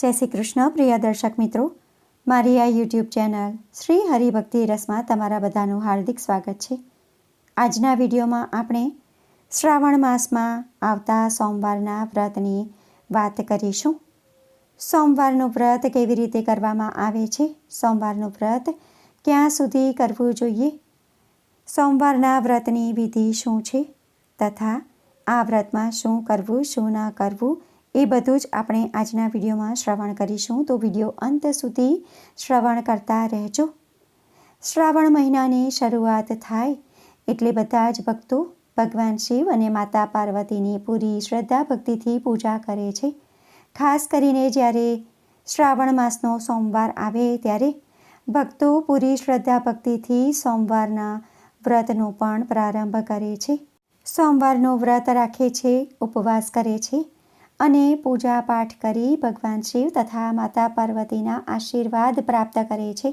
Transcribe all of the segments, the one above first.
જય શ્રી કૃષ્ણ પ્રિય દર્શક મિત્રો, મારી આ યુટ્યુબ ચેનલ શ્રી હરિભક્તિ રસમાં તમારા બધાનું હાર્દિક સ્વાગત છે। આજના વિડીયોમાં આપણે શ્રાવણ માસમાં આવતા સોમવારના વ્રતની વાત કરીશું। સોમવારનું વ્રત કેવી રીતે કરવામાં આવે છે, સોમવારનું વ્રત ક્યાં સુધી કરવું જોઈએ, સોમવારના વ્રતની વિધિ શું છે તથા આ વ્રતમાં શું કરવું શું ન કરવું એ બધું જ આપણે આજના વિડીયોમાં શ્રવણ કરીશું। તો વિડીયો અંત સુધી શ્રવણ કરતા રહેજો। શ્રાવણ મહિનાની શરૂઆત થાય એટલે બધા જ ભક્તો ભગવાન શિવ અને માતા પાર્વતીની પૂરી શ્રદ્ધા ભક્તિથી પૂજા કરે છે। ખાસ કરીને જ્યારે શ્રાવણ માસનો સોમવાર આવે ત્યારે ભક્તો પૂરી શ્રદ્ધા ભક્તિથી સોમવારના વ્રતનો પણ પ્રારંભ કરે છે। સોમવારનું વ્રત રાખે છે, ઉપવાસ કરે છે અને પૂજા પાઠ કરી ભગવાન શિવ તથા માતા પાર્વતીના આશીર્વાદ પ્રાપ્ત કરે છે।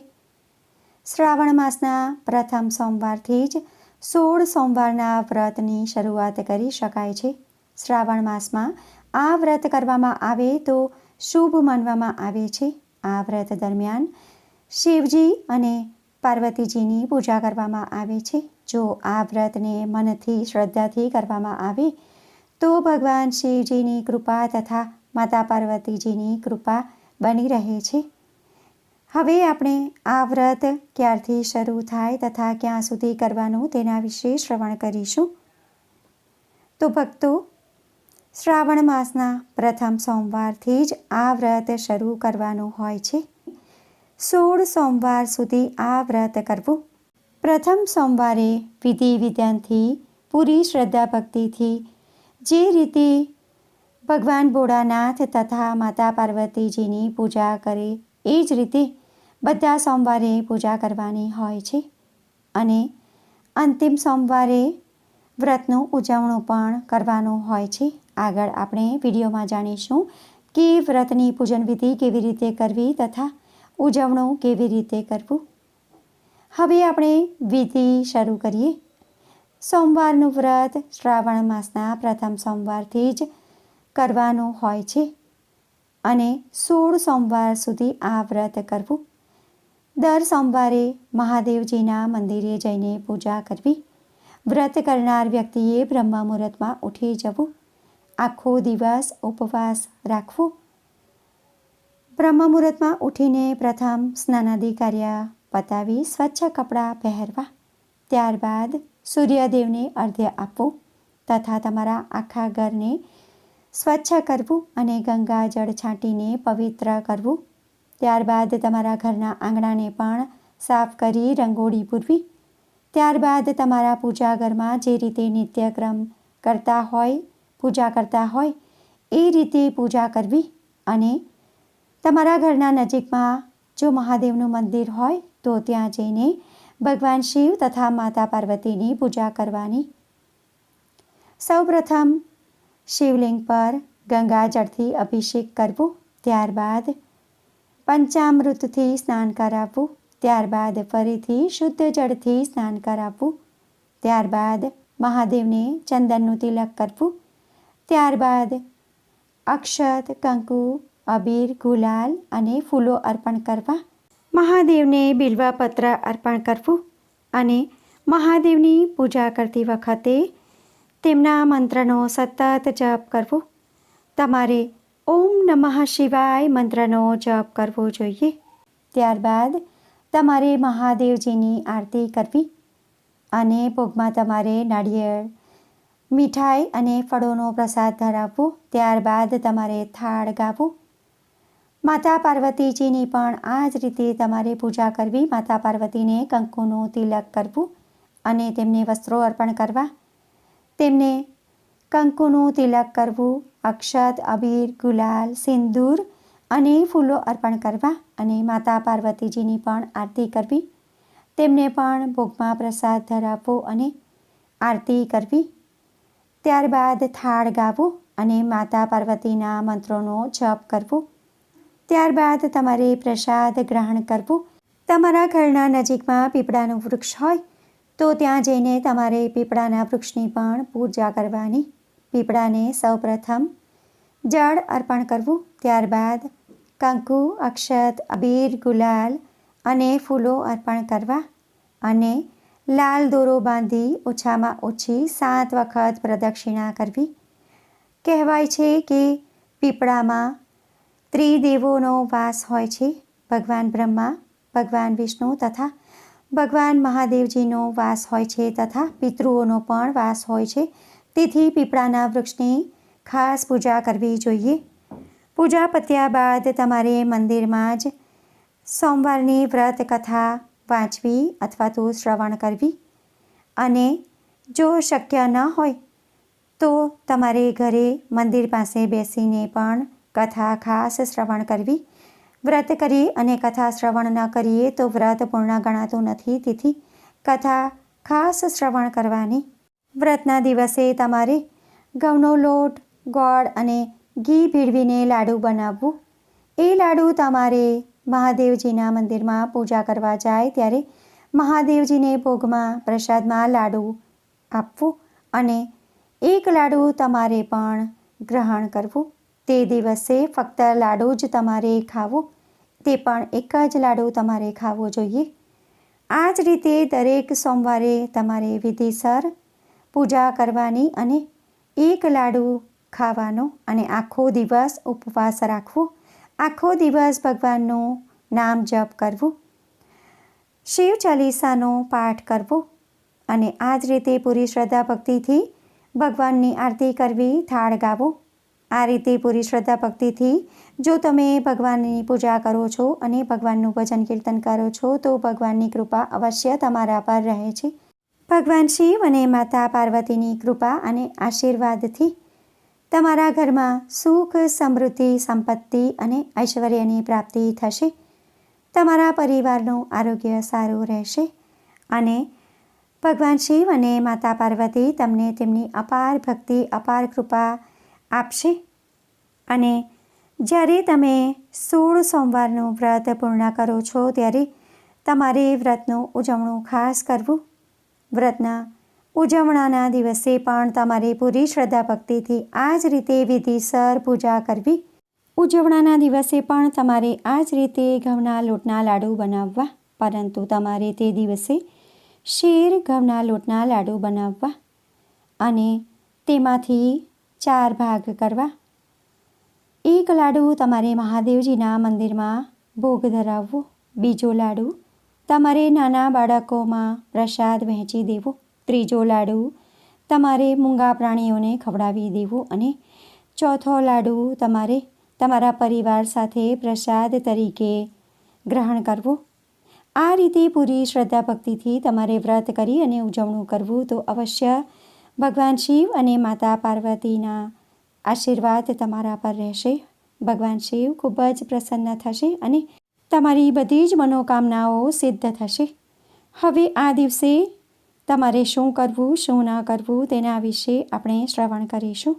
શ્રાવણ માસના પ્રથમ સોમવારથી જ 16 સોમવારના વ્રતની શરૂઆત કરી શકાય છે। શ્રાવણ માસમાં આ વ્રત કરવામાં આવે તો શુભ માનવામાં આવે છે। આ વ્રત દરમિયાન શિવજી અને પાર્વતીજીની પૂજા કરવામાં આવે છે। જો આ વ્રતને મનથી શ્રદ્ધાથી કરવામાં આવે તો ભગવાન શિવજીની કૃપા તથા માતા પાર્વતીજીની કૃપા બની રહે છે। હવે આપણે આ વ્રત ક્યારથી શરૂ થાય તથા ક્યાં સુધી કરવાનું તેના વિશે શ્રવણ કરીશું। તો ભક્તો, શ્રાવણ માસના પ્રથમ સોમવારથી જ આ વ્રત શરૂ કરવાનું હોય છે। 16 સોમવાર સુધી આ વ્રત કરવું। પ્રથમ સોમવારે વિધિ વિધાનથી પૂરી શ્રદ્ધા ભક્તિથી જે રીતે ભગવાન ભોળાનાથ તથા માતા પાર્વતીજીની પૂજા કરે એ જ રીતે બધા સોમવારે પૂજા કરવાની હોય છે અને અંતિમ સોમવારે વ્રતનું ઉજવણું પણ કરવાનું હોય છે। આગળ આપણે વિડીયોમાં જાણીશું કે વ્રતની પૂજન વિધિ કેવી રીતે કરવી તથા ઉજવણું કેવી રીતે કરવું। હવે આપણે વિધિ શરૂ કરીએ। સોમવારનું વ્રત શ્રાવણ માસના પ્રથમ સોમવારથી જ કરવાનું હોય છે અને 16 સોમવાર સુધી આ વ્રત કરવું। દર સોમવારે મહાદેવજીના મંદિરે જઈને પૂજા કરવી। વ્રત કરનાર વ્યક્તિએ બ્રહ્મ મુહૂર્તમાં ઉઠી જવું। આખો દિવસ ઉપવાસ રાખવો। બ્રહ્મ મુહૂર્તમાં ઉઠીને પ્રથમ સ્નાનાદિ કાર્ય પતાવી સ્વચ્છ કપડાં પહેરવા। ત્યારબાદ સૂર્યદેવને અર્ઘ્ય આપવું તથા તમારા આખા ઘરને સ્વચ્છ કરવું અને ગંગા જળ છાંટીને પવિત્ર કરવું। ત્યારબાદ તમારા ઘરના આંગણાને પણ સાફ કરી રંગોળી પૂરવી। ત્યારબાદ તમારા પૂજા ઘરમાં જે રીતે નિત્યક્રમ કરતા હોય, પૂજા કરતા હોય એ રીતે પૂજા કરવી અને તમારા ઘરના નજીકમાં જો મહાદેવનું મંદિર હોય તો ત્યાં જઈને ભગવાન શિવ તથા માતા પાર્વતીની પૂજા કરવાની। સૌપ્રથમ શિવલિંગ પર ગંગાજળથી અભિષેક કરવો। ત્યારબાદ પંચામૃતથી સ્નાન કરાવવું। ત્યારબાદ ફરીથી શુદ્ધ જળથી સ્નાન કરાવવું। ત્યારબાદ મહાદેવને ચંદનનું તિલક કરવું। ત્યારબાદ અક્ષત, કંકુ, અબીર, ગુલાલ અને ફૂલો અર્પણ કરવા। મહાદેવને બિલ્વપત્ર અર્પણ કરવું અને મહાદેવની પૂજા કરતી વખતે તેમના મંત્રનો સતત જપ કરવો। તમારે ઓમ નમઃ શિવાય મંત્રનો જપ કરવો જોઈએ। ત્યારબાદ તમારે મહાદેવજીની આરતી કરવી અને ભોગમાં તમારે નાળિયેર, મીઠાઈ અને ફળોનો પ્રસાદ ધરાવવો। ત્યારબાદ તમારે થાળ ગાવો। માતા પાર્વતીજીની પણ આ જ રીતે તમારે પૂજા કરવી। માતા પાર્વતીને કંકુનું તિલક કરવું અને તેમને વસ્ત્રો અર્પણ કરવા। તેમને કંકુનું તિલક કરવું, અક્ષત, અબીર, ગુલાલ, સિંદૂર અને ફૂલો અર્પણ કરવા અને માતા પાર્વતીજીની પણ આરતી કરવી। તેમને પણ ભોગમાં પ્રસાદ ધરાવવો અને આરતી કરવી। ત્યારબાદ થાળ ગાવો અને માતા પાર્વતીના મંત્રોનો જપ કરવો। ત્યારબાદ તમારે પ્રસાદ ગ્રહણ કરવું। તમારા ઘરના નજીકમાં પીપળાનું વૃક્ષ હોય તો ત્યાં જઈને તમારે પીપળાના વૃક્ષની પણ પૂજા કરવાની। પીપળાને સૌપ્રથમ જળ અર્પણ કરવું। ત્યારબાદ કંકુ, અક્ષત, અબીર, ગુલાલ અને ફૂલો અર્પણ કરવા અને લાલ દોરો બાંધી ઓછામાં ઓછી 7 વખત પ્રદક્ષિણા કરવી. કહેવાય છે કે પીપળામાં ત્રિદેવોનો વાસ હોય છે. ભગવાન બ્રહ્મા, ભગવાન વિષ્ણુ તથા ભગવાન મહાદેવજીનો વાસ હોય છે તથા પિતૃઓનો પણ વાસ હોય છે. તેથી પીપળાના વૃક્ષની ખાસ પૂજા કરવી જોઈએ. પૂજા પત્યા બાદ તમારે મંદિરમાં જ સોમવારની વ્રત કથા વાંચવી અથવા તો શ્રવણ કરવી અને જો શક્ય ન હોય તો તમારે ઘરે મંદિર પાસે બેસીને પણ કથા ખાસ શ્રવણ કરવી. વ્રત કરી અને કથા શ્રવણ ન કરીએ તો વ્રત પૂર્ણ ગણાતું નથી. તેથી કથા ખાસ શ્રવણ કરવાની. વ્રતના દિવસે તમારે ઘઉંનો લોટ, ગોળ અને ઘી ભેળવીને લાડુ બનાવવું. એ લાડુ તમારે મહાદેવજીના મંદિરમાં પૂજા કરવા જાય ત્યારે મહાદેવજીને ભોગમાં પ્રસાદમાં લાડુ આપવું અને એક લાડુ તમારે પણ ગ્રહણ કરવું. તે દિવસે ફક્ત લાડુ જ તમારે ખાવું. તે પણ એક જ લાડુ તમારે ખાવો જોઈએ. આ જ રીતે દરેક સોમવારે તમારે વિધિસર પૂજા કરવાની અને એક લાડુ ખાવાનો અને આખો દિવસ ઉપવાસ રાખવો. આખો દિવસ ભગવાનનું નામ જપ કરવું, શિવ ચાલીસાનો પાઠ કરવો અને આ જ રીતે પૂરી શ્રદ્ધા ભક્તિથી ભગવાનની આરતી કરવી, થાળ ગાવો. આ રીતે પૂરી શ્રદ્ધા ભક્તિથી જો તમે ભગવાનની પૂજા કરો છો અને ભગવાનનું ભજન કીર્તન કરો છો તો ભગવાનની કૃપા અવશ્ય તમારા પર રહે છે. ભગવાન શિવ અને માતા પાર્વતીની કૃપા અને આશીર્વાદથી તમારા ઘરમાં સુખ, સમૃદ્ધિ, સંપત્તિ અને ઐશ્વર્યની પ્રાપ્તિ થશે. તમારા પરિવારનું આરોગ્ય સારું રહેશે અને ભગવાન શિવ અને માતા પાર્વતી તમને તેમની અપાર ભક્તિ, અપાર કૃપા આપશે. અને જ્યારે તમે 16 સોમવારનું વ્રત પૂર્ણ કરો છો ત્યારે તમારે વ્રતનું ઉજવણું ખાસ કરવું. વ્રતના ઉજવણાના દિવસે પણ તમારે પૂરી શ્રદ્ધા ભક્તિથી આ જ રીતે વિધિસર પૂજા કરવી. ઉજવણાના દિવસે પણ તમારે આ જ રીતે ઘઉંના લોટના લાડુ બનાવવા, પરંતુ તમારે તે દિવસે શેર ઘઉંના લોટના લાડુ બનાવવા અને તેમાંથી 4 ભાગ કરવા. એક લાડુ તમારે મહાદેવજીના મંદિરમાં ભોગ ધરાવવો. બીજો લાડુ તમારે નાના બાળકોમાં પ્રસાદ વહેંચી દેવો. ત્રીજો લાડુ તમારે મૂંગા પ્રાણીઓને ખવડાવી દેવો અને ચોથો લાડુ તમારે તમારા પરિવાર સાથે પ્રસાદ તરીકે ગ્રહણ કરવો. આ રીતે પૂરી શ્રદ્ધા ભક્તિથી તમારે વ્રત કરી અને ઉજવણું કરવું તો અવશ્ય ભગવાન શિવ અને માતા પાર્વતીના આશીર્વાદ તમારા પર રહેશે. ભગવાન શિવ ખૂબ જ પ્રસન્ન થશે અને તમારી બધી જ મનોકામનાઓ સિદ્ધ થશે. હવે આ દિવસે તમારે શું કરવું, શું ન કરવું તેના વિશે આપણે શ્રવણ કરીશું.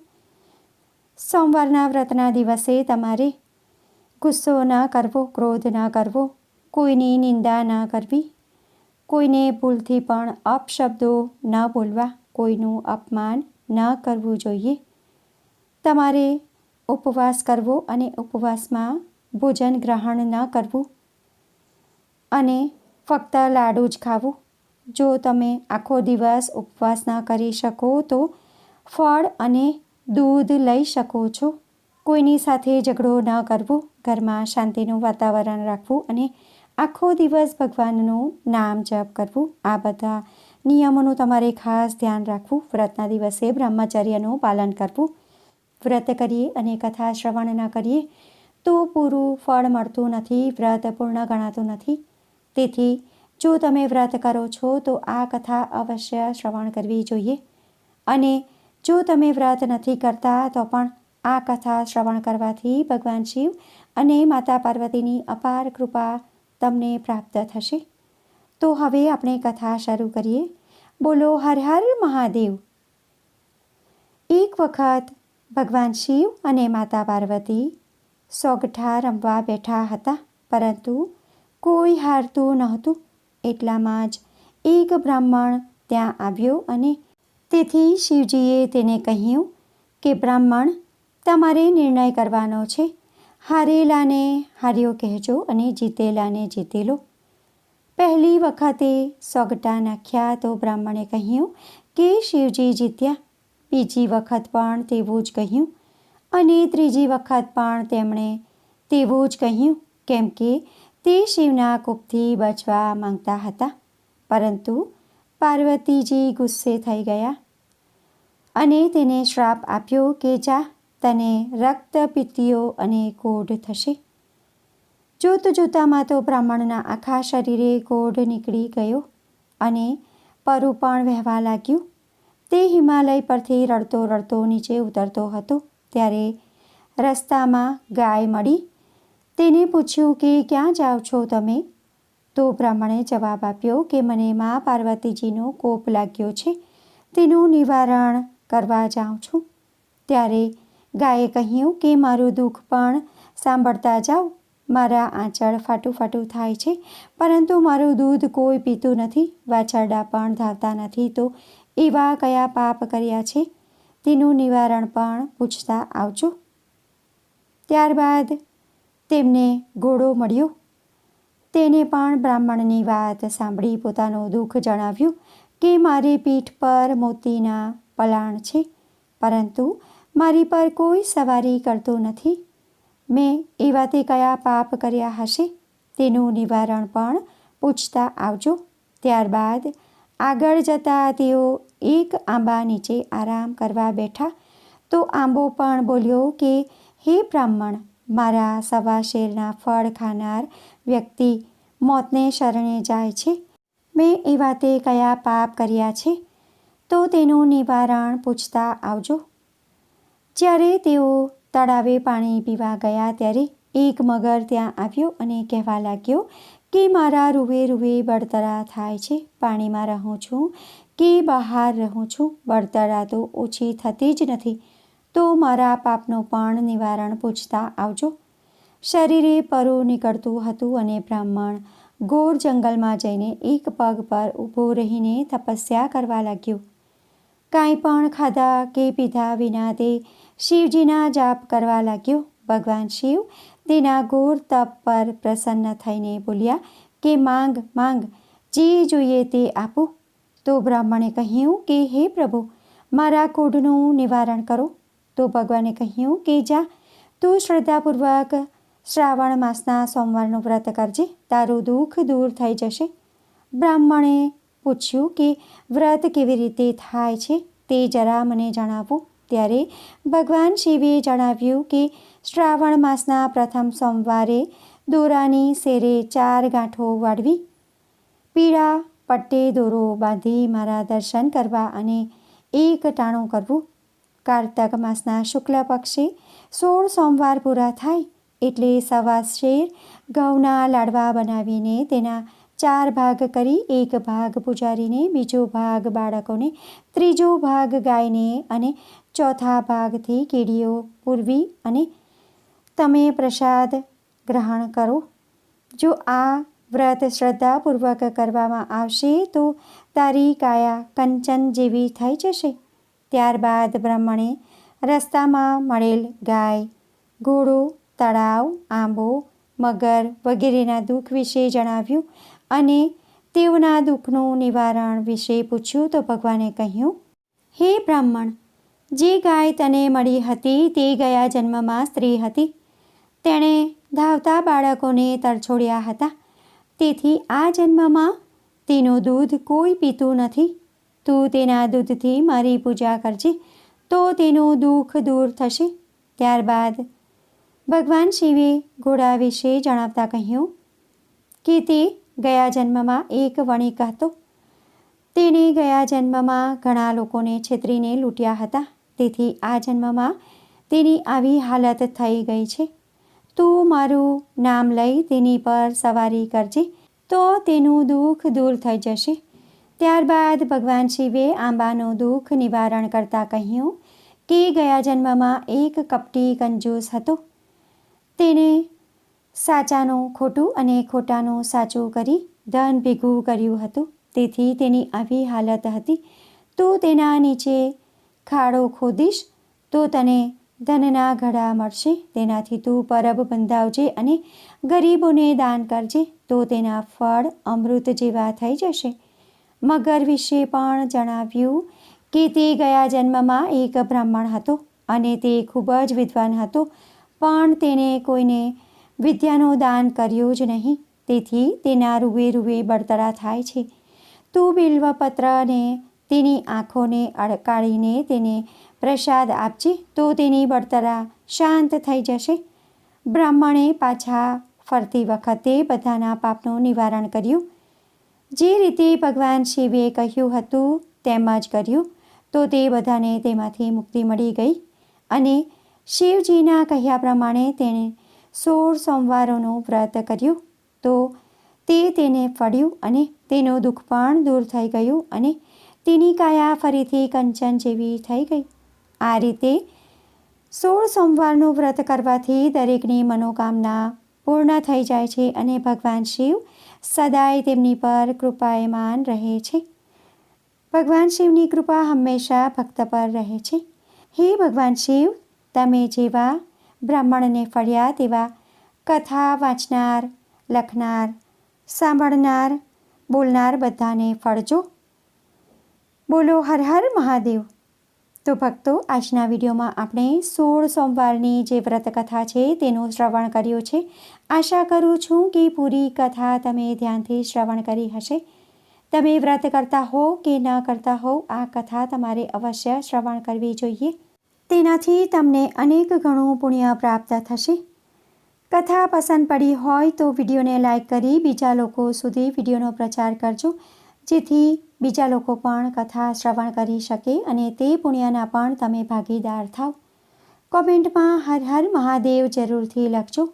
સોમવારના વ્રતના દિવસે તમારે ગુસ્સો ન કરવો, ક્રોધ ન કરવો, કોઈની નિંદા ન કરવી, કોઈને ભૂલથી પણ અપશબ્દો ન બોલવા, કોઈનું અપમાન ન કરવું જોઈએ. તમારે ઉપવાસ કરવો અને ઉપવાસમાં ભોજન ગ્રહણ ન કરવું અને ફક્ત લાડુ જ ખાવું. જો તમે આખો દિવસ ઉપવાસ ન કરી શકો તો ફળ અને દૂધ લઈ શકો છો. કોઈની સાથે ઝઘડો ન કરવો, ઘરમાં શાંતિનું વાતાવરણ રાખવું અને આખો દિવસ ભગવાનનું નામ જપ કરવું. આ બધા નિયમોનું તમારે ખાસ ધ્યાન રાખવું. વ્રતના દિવસે બ્રહ્મચર્યનું પાલન કરવું. વ્રત કરીએ અને કથા શ્રવણ ન કરીએ તો પૂરું ફળ મળતું નથી, વ્રત પૂર્ણ ગણાતું નથી. તેથી જો તમે વ્રત કરો છો તો આ કથા અવશ્ય શ્રવણ કરવી જોઈએ અને જો તમે વ્રત નથી કરતા તો પણ આ કથા શ્રવણ કરવાથી ભગવાન શિવ અને માતા પાર્વતીની અપાર કૃપા તમને પ્રાપ્ત થશે. તો હવે આપણે કથા શરૂ કરીએ. બોલો હર હર મહાદેવ. એક વખત ભગવાન શિવ અને માતા પાર્વતી સોગઠા રમવા બેઠા હતા, પરંતુ કોઈ હારતું નહોતું. એટલામાં જ એક બ્રાહ્મણ ત્યાં આવ્યો અને તેથી શિવજીએ તેને કહ્યું કે બ્રાહ્મણ, તમારે નિર્ણય કરવાનો છે. હારેલાને હાર્યો કહેજો અને જીતેલાને જીતેલો. પહેલી વખતે સોગટા નાખ્યા તો બ્રાહ્મણે કહ્યું કે શિવજી જીત્યા. બીજી વખત પણ તેવું જ કહ્યું અને ત્રીજી વખત પણ તેમણે તેવું જ કહ્યું, કેમ કે તે શિવના કોપથી બચવા માંગતા હતા. પરંતુ પાર્વતીજી ગુસ્સે થઈ ગયા અને તેને શ્રાપ આપ્યો કે જા, તને રક્તપિત્તીઓ અને કોઢ થશે. જોત જોતામાં તો બ્રાહ્મણના આખા શરીરે કોઢ નીકળી ગયો અને પરુ પણ વહેવા લાગ્યું. તે હિમાલય પરથી રડતો રડતો નીચે ઉતરતો હતો ત્યારે રસ્તામાં ગાય મળી. તેને પૂછ્યું કે ક્યાં જાઓ છો તમે? તો બ્રાહ્મણે જવાબ આપ્યો કે મને મા પાર્વતીજીનો કોપ લાગ્યો છે, તેનું નિવારણ કરવા જાઉં છું. ત્યારે ગાયે કહ્યું કે મારું દુઃખ પણ સાંભળતા જાઓ. મારા આંચળ ફાટું ફાટું થાય છે, પરંતુ મારું દૂધ કોઈ પીતું નથી, વાછરડા પણ ધાવતા નથી. તો એવા કયા પાપ કર્યા છે તેનું નિવારણ પણ પૂછતા આવજો. ત્યારબાદ તેમને ઘોડો મળ્યો. તેને પણ બ્રાહ્મણની વાત સાંભળી પોતાનું દુઃખ જણાવ્યું કે મારી પીઠ પર મોતીના પલાણ છે, પરંતુ મારી પર કોઈ સવારી કરતું નથી. મેં એવા તે કયા પાપ કર્યા હશે તેનું નિવારણ પણ પૂછતા આવજો. ત્યારબાદ આગળ જતાં તેઓ એક આંબા નીચે આરામ કરવા બેઠા તો આંબો પણ બોલ્યો કે હે બ્રાહ્મણ, મારા સવા શેરના ફળ ખાનાર વ્યક્તિ મોતને શરણે જાય છે. મેં એવા તે કયા પાપ કર્યા છે તો તેનું નિવારણ પૂછતા આવજો. જ્યારે તેઓ તળાવે પાણી પીવા ગયા ત્યારે એક મગર ત્યાં આવ્યો અને કહેવા લાગ્યો કે મારા રૂવે રૂવે બળતરા થાય છે. પાણીમાં રહું છું કે બહાર રહું છું, બળતરા તો ઓછી થતી જ નથી. તો મારા પાપનું પણ નિવારણ પૂછતા આવજો. શરીરે પરુ નીકળતું હતું અને બ્રાહ્મણ ઘોર જંગલમાં જઈને એક પગ પર ઊભો રહીને તપસ્યા કરવા લાગ્યો. કાંઈ પણ ખાધા કે પીધા વિના તે શિવજીના જાપ કરવા લાગ્યો. ભગવાન શિવ તેના ઘોર તપ પર પ્રસન્ન થઈને બોલ્યા કે માંગ માંગ, જે જોઈએ તે આપું. તો બ્રાહ્મણે કહ્યું કે હે પ્રભુ, મારા કોઢનું નિવારણ કરો. તો ભગવાને કહ્યું કે જા, તું શ્રદ્ધાપૂર્વક શ્રાવણ માસના સોમવારનું વ્રત કરજે, તારું દુઃખ દૂર થઈ જશે. બ્રાહ્મણે પૂછ્યું કે વ્રત કેવી રીતે થાય છે તે જરા મને જણાવો. ત્યારે ભગવાન શિવે જણાવ્યું કે શ્રાવણ માસના પ્રથમ સોમવારે દોરાની શેરે 4 ગાંઠો વાળવી, પીળા પટ્ટે દોરો બાંધી મારા દર્શન કરવા અને એક ટાણું કરવું. કારતક માસના શુક્લ પક્ષે 16 સોમવાર પૂરા થાય એટલે સવા શેર ઘઉંના લાડવા બનાવીને તેના 4 ભાગ કરી, એક ભાગ પૂજારીને, બીજો ભાગ બાળકોને, ત્રીજો ભાગ ગાયને અને ચોથા ભાગથી કીડીઓ પૂરવી અને તમે પ્રસાદ ગ્રહણ કરો. જો આ વ્રત શ્રદ્ધાપૂર્વક કરવામાં આવશે તો તારી કાયા કંચન જેવી થઈ જશે. ત્યારબાદ બ્રાહ્મણે રસ્તામાં મળેલ ગાય, ઘોડો, તળાવ, આંબો, મગર વગેરેના દુઃખ વિશે જણાવ્યું અને તેઓના દુઃખનું નિવારણ વિશે પૂછ્યું. તો ભગવાને કહ્યું, હે બ્રાહ્મણ, જે ગાય તને મળી હતી તે ગયા જન્મમાં સ્ત્રી હતી. તેણે ધાવતા બાળકોને તરછોડ્યા હતા. તેથી આ જન્મમાં તેનું દૂધ કોઈ પીતું નથી. તું તેના દૂધથી મારી પૂજા કરજે તો તેનું દુઃખ દૂર થશે. ત્યારબાદ ભગવાન શિવે ઘોડા વિશે જણાવતા કહ્યું કે તે ગયા જન્મમાં એક વણિક હતો. તેણે ગયા જન્મમાં ઘણા લોકોને છેતરીને લૂંટ્યા હતા. તેથી આ જન્મમાં તેની આવી હાલત થઈ ગઈ છે. તું મારું નામ લઈ તેની પર સવારી કરજે તો તેનું દુઃખ દૂર થઈ જશે. ત્યારબાદ ભગવાન શિવે આંબાનું દુઃખ નિવારણ કરતાં કહ્યું કે ગયા જન્મમાં એક કપટી કંજૂસ હતો. તેણે સાચાનું ખોટું અને ખોટાનું સાચું કરી ધન ભેગું કર્યું હતું. તેથી તેની આવી હાલત હતી. તું તેના નીચે ખાડો ખોદીશ તો તને ધનના ઘડા મળશે, તેનાથી તું પરબ બંધાવજે અને ગરીબોને દાન કરજે, તો તેના ફળ અમૃત જેવા થઈ જશે. મગર વિશે પણ જણાવ્યું કે તે ગયા જન્મમાં એક બ્રાહ્મણ હતો અને તે ખૂબ જ વિદ્વાન હતો, પણ તેણે કોઈને વિદ્યાનું દાન કર્યું જ નહીં, તેથી તેના રૂએ રૂએ બળતરા થાય છે. તું બિલ્વપત્રને તેની આંખોને અડકાળીને તેને પ્રસાદ આપજે, તો તેની બળતરા શાંત થઈ જશે. બ્રાહ્મણે પાછા ફરતી વખતે બધાના પાપનું નિવારણ કર્યું. જે રીતે ભગવાન શિવે કહ્યું હતું તેમ જ કર્યું, તો તે બધાને તેમાંથી મુક્તિ મળી ગઈ અને શિવજીના કહ્યા પ્રમાણે તેણે 16 સોમવારોનું વ્રત કર્યું, તો તેને ફળ્યું અને તેનું દુઃખ પણ દૂર થઈ ગયું અને તેની કાયા ફરીથી કંચન જેવી થઈ ગઈ. આ રીતે 16 સોમવારનું વ્રત કરવાથી દરેકની મનોકામના પૂર્ણ થઈ જાય છે અને ભગવાન શિવ સદાય તેમની પર કૃપાયમાન રહે છે. ભગવાન શિવની કૃપા હંમેશા ભક્ત પર રહે છે. હે ભગવાન શિવ, તમે જેવા બ્રાહ્મણને ફળ્યા તેવા કથા વાંચનાર, લખનાર, સાંભળનાર, બોલનાર બધાને ફળજો. બોલો હર હર મહાદેવ. તો ભક્તો, આજના વિડીયોમાં આપણે 16 સોમવારની જે વ્રત કથા છે તેનું શ્રવણ કર્યું છે. આશા કરું છું કે પૂરી કથા તમે ધ્યાનથી શ્રવણ કરી હશે. તમે વ્રત કરતા હો કે ન કરતા હો, આ કથા તમારે અવશ્ય શ્રવણ કરવી જોઈએ. તેનાથી તમને અનેક ગણું પુણ્ય પ્રાપ્ત થશે. કથા પસંદ પડી હોય તો વિડીયોને લાઈક કરી બીજા લોકો સુધી વિડીયોનો પ્રચાર કરજો, જેથી બીજા લોકો પણ કથા શ્રવણ કરી શકે અને તે પુણ્યના પણ તમે ભાગીદાર થાવ. કોમેન્ટમાં હર હર મહાદેવ જરૂરથી લખજો.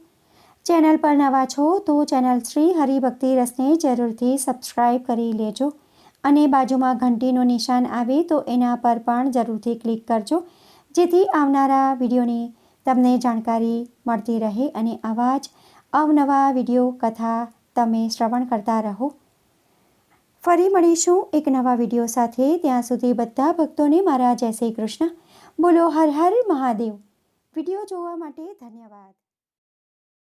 ચેનલ પર નવા છો તો ચેનલ શ્રી હરિભક્તિ રસને જરૂરથી સબસ્ક્રાઈબ કરી લેજો અને બાજુમાં ઘંટીનું નિશાન આવે તો એના પર પણ જરૂરથી ક્લિક કરજો, જેથી આવનારા વિડીયોની તમને જાણકારી મળતી રહે અને આવા જ અવનવા વિડીયો કથા તમે શ્રવણ કરતા રહો. ફરી મળીશું એક નવા વિડીયો સાથે. ત્યાં સુધી બધા ભક્તોને મારા જય શ્રી કૃષ્ણ. બોલો હર હર મહાદેવ. વિડીયો જોવા માટે ધન્યવાદ.